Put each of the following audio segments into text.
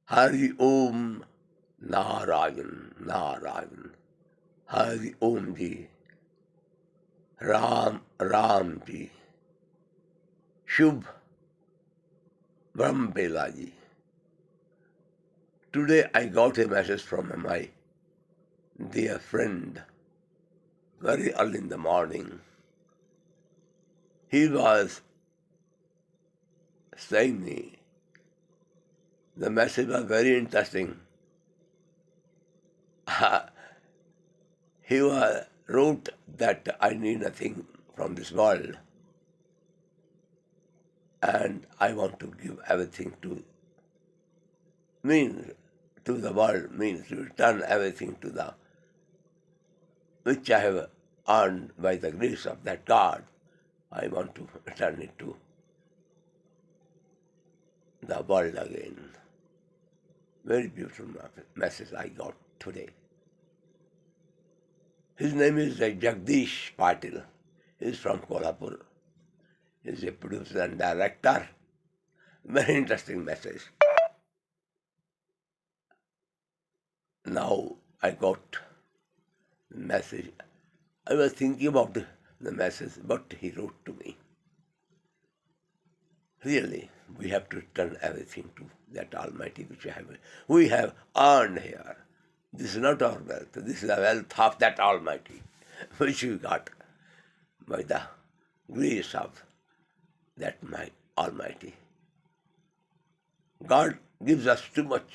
Hari Om Narayan, Narayan. Hari Om Ji, Ram, Ram Ji, Shubh Brahmpela Ji. Today I got a message from my dear friend very early in the morning. He was saying me, the message was very interesting. Wrote that I need nothing from this world and I want to give everything means to the world, means to return everything to the which I have earned by the grace of that God. I want to return it to the world again. Very beautiful message I got today. His name is Jagdish Patil. He is from Kolhapur. He is a producer and director. Very interesting message. Now I got the message. I was thinking about the message, what he wrote to me. Really, we have to return everything to that Almighty which we have earned here. This is not our wealth. This is the wealth of that Almighty, which we got by the grace of that my Almighty. God gives us too much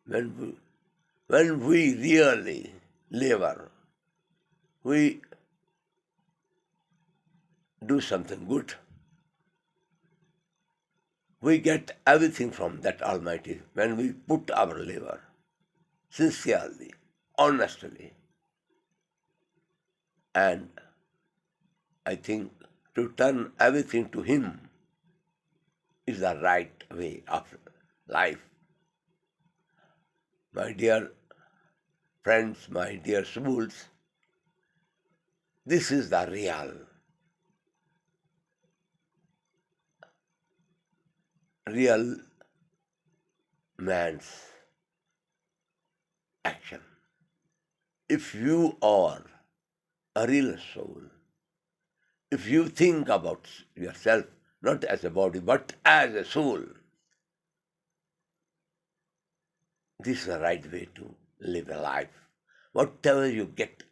when we really labor, we do something good. We get everything from that Almighty when we put our labor sincerely, honestly. And I think to turn everything to Him is the right way of life. My dear friends, my dear souls, this is the real man's action. If you are a real soul, if you think about yourself not as a body but as a soul, this is the right way to live a life. Whatever you get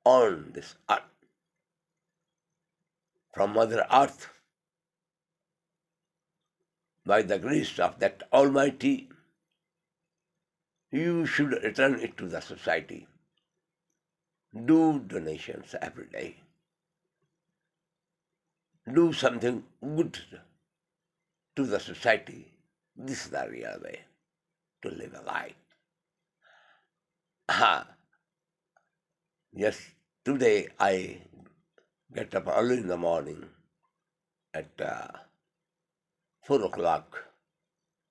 on this earth, from Mother Earth, by the grace of that Almighty, you should return it to the society. Do donations every day. Do something good to the society. This is the real way to live a life. Yes, today I get up early in the morning at 4 o'clock.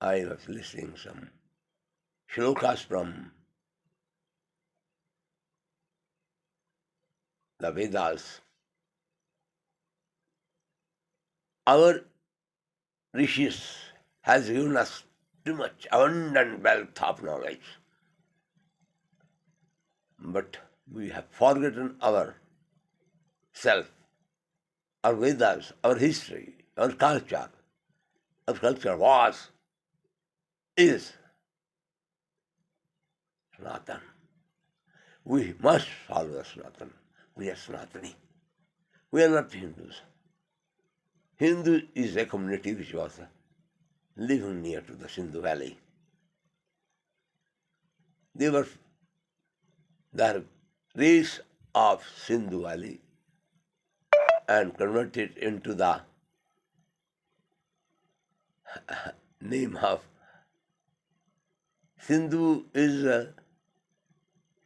I was listening some shlokas from the Vedas. Our rishis has given us too much abundant wealth of knowledge. But we have forgotten our self, our Vedas, our history, our culture. Our culture is Sanatan. We must follow the Sanatan. We are Sanatani. We are not Hindus. Hindu is a community which was living near to the Sindhu Valley. They were the race of Sindhu Valley and converted into the name of Sindhu is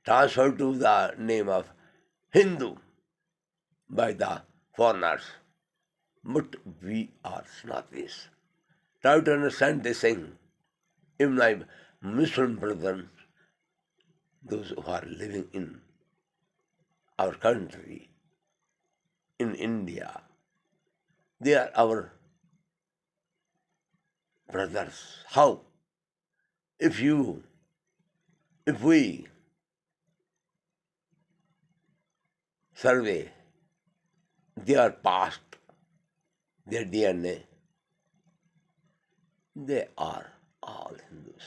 transferred to the name of Hindu by the foreigners. But we are Sanatanis. Try to understand this thing. Even my Muslim brethren, those who are living in our country, in India, they are our brothers. How? If we survey their past, their DNA, they are all Hindus.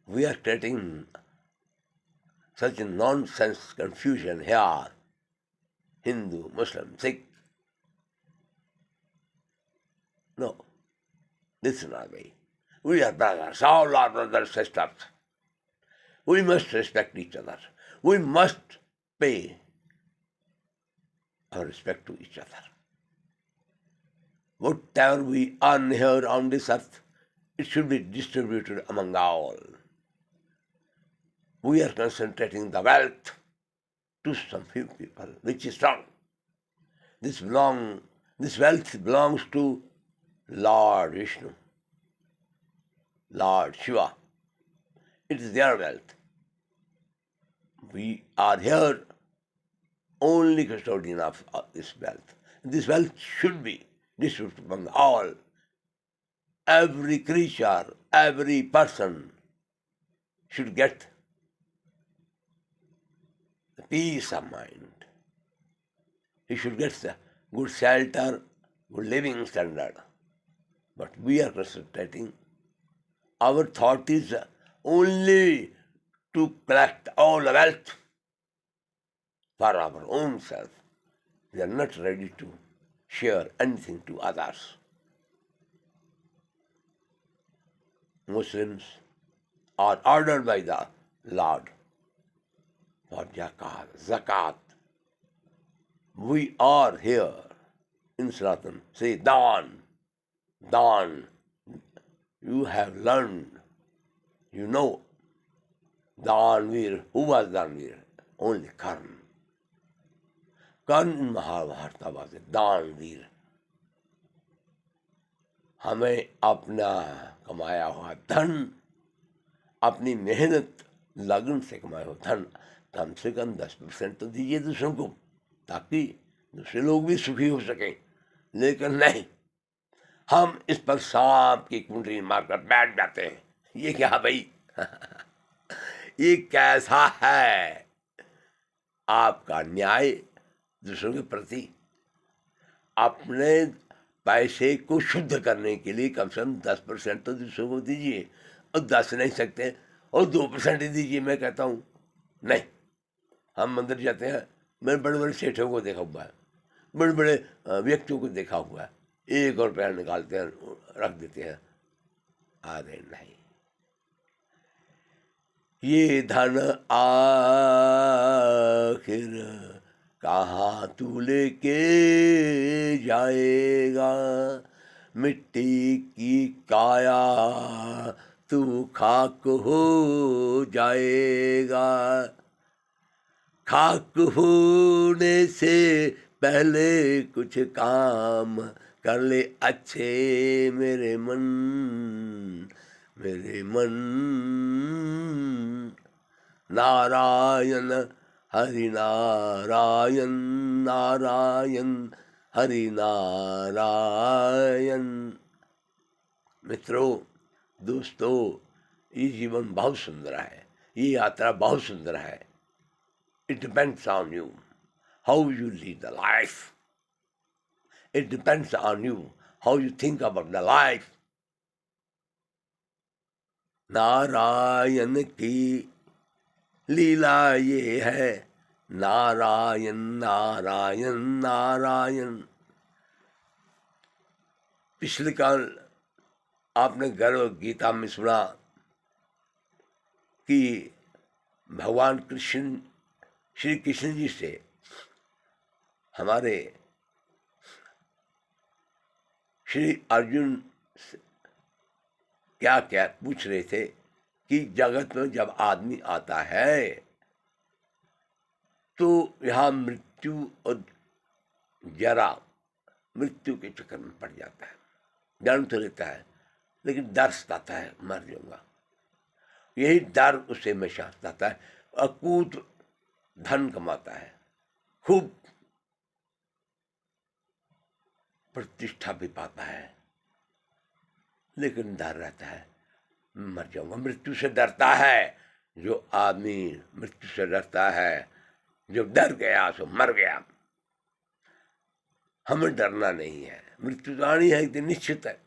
We are creating such a nonsense confusion here. Hindu, Muslim, Sikh. No, this is not way. We are brothers, all our brothers, sisters. We must respect each other. We must pay our respect to each other. Whatever we earn here on this earth, it should be distributed among all. We are concentrating the wealth to some few people, which is wrong. This wealth belongs to Lord Vishnu, Lord Shiva. It is their wealth. We are here only custodian of this wealth. This wealth should be distributed among all. Every creature, every person should get the peace of mind. He should get the good shelter, good living standard. But we are concentrating. Our thought is only to collect all the wealth for our own self. We are not ready to share anything to others. Muslims are ordered by the Lord for zakat. We are here in Sanatan. Say, Dan. You have learned. You know. Danveer. Who was Danveer? Only Karn. Karn in Mahabharata was a Danveer. हमें अपना कमाया हुआ धन, अपनी मेहनत लगन से कमाया हुआ धन कम से कम 10% तो दीजिए दूसरों को, ताकि दूसरे लोग भी सुखी हो सकें. लेकिन नहीं, हम इस पर सांप की कुंडली मारकर बैठ जाते हैं. ये क्या भाई? ये कैसा है आपका न्याय दूसरों के प्रति? अपने पैसे को शुद्ध करने के लिए कम से कम 10% तो दूसरों को दीजिए, और 10 नहीं सकते और 2% ही दीजिए. मैं कहता हूँ नहीं. हम मंदिर जाते हैं, मैंने बड़े बड़े सेठों को देखा हुआ है, बड़े बड़े व्यक्तियों को देखा हुआ है, 1 रुपया निकालते हैं, रख देते हैं. आधे नहीं. ये धन आखिर कहाँ तू लेके जाएगा, मिट्टी की काया तू खाक हो जाएगा. खाक होने से पहले कुछ काम कर ले अच्छे मेरे मन. नारायण हरि नारायण, नारायण हरि नारायण. मित्रों, दोस्तों, ये जीवन बहुत सुंदर है, ये यात्रा बहुत सुंदर है. It depends on you how you lead the life. It depends on you how you think about the life. Narayan की लीला ये है, नारायण नारायण नारायण. पिछले काल आपने गर्व गीता में सुना कि भगवान कृष्ण, श्री कृष्ण जी से हमारे श्री अर्जुन क्या क्या पूछ रहे थे कि जगत में जब आदमी आता है तो यहाँ मृत्यु और जरा, मृत्यु के चक्कर में पड़ जाता है. जन्म तो लेता है लेकिन डर सताता है, मर जाऊंगा. यही डर उसे हमेशा सताता है. अकूत धन कमाता है, खूब प्रतिष्ठा भी पाता है, लेकिन डर रहता है मर जाऊंगा। मृत्यु से डरता है जो आदमी, मृत्यु से डरता है, जो डर गया सो मर गया। हमें डरना नहीं है, मृत्यु तो आनी है, कि निश्चित है,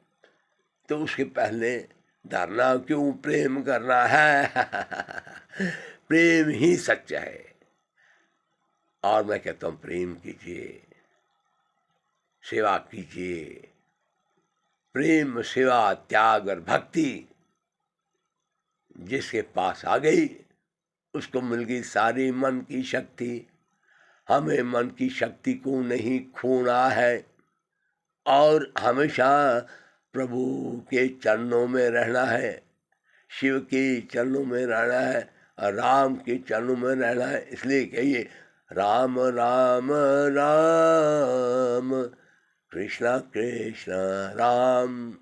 तो उसके पहले डरना क्यों, प्रेम करना है। प्रेम ही सच्चा है। और मैं कहता हूँ प्रेम कीजिए, सेवा कीजिए। प्रेम, सेवा, त्याग और भक्ति जिसके पास आ गई उसको मिल गई सारी मन की शक्ति। हमें मन की शक्ति को नहीं खोना है और हमेशा प्रभु के चरणों में रहना है, शिव के चरणों में रहना है और राम के चरणों में रहना है। इसलिए कहिए राम राम राम, कृष्णा कृष्ण राम,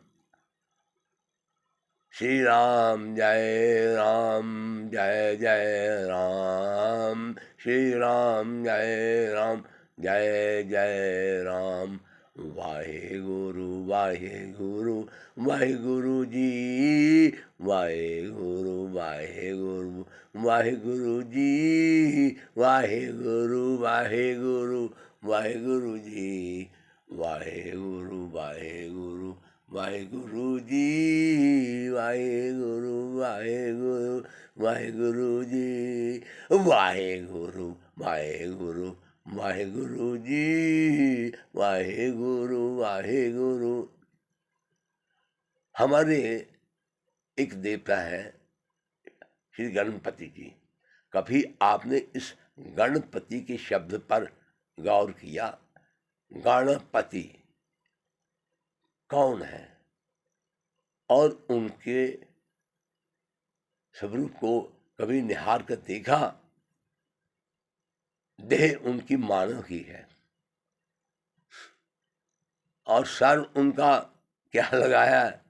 श्री राम जय राम, जय जय राम, श्री राम जय राम, जय जय राम। वाहेगुरु वाहेगुरु वाहेगुरु जी, वाहेगुरु वाहेगुरु वाहेगुरु जी, वाहेगुरु वाहेगुरु वाहेगुरु जी, वाहेगुरु वाहेगुरु वाहेगुरु जी, वाहेगुरु वाहेगुरु वाहेगुरु जी, वाहेगुरु वाहेगुरु वाहेगुरु जी, वाहेगुरु वाहेगुरु। हमारे एक देवता है श्री गणपति जी। कभी आपने इस गणपति के शब्द पर गौर किया? गणपति कौन है और उनके स्वरूप को कभी निहार कर देखा? देह उनकी मानव की है और सर उनका क्या लगाया है?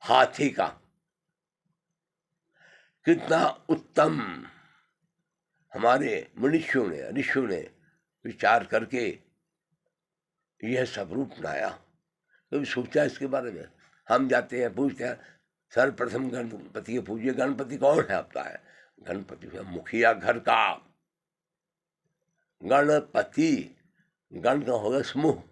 हाथी का। कितना उत्तम हमारे मनुष्यों ने, ऋषियों ने विचार करके यह स्वरूप बनाया। कभी सोचा इसके बारे में? हम जाते हैं पूछते हैं सर्वप्रथम गणपति के पूजिए। गणपति कौन है आपका? है गणपति है मुखिया घर का। गणपति, गण का होगा समूह,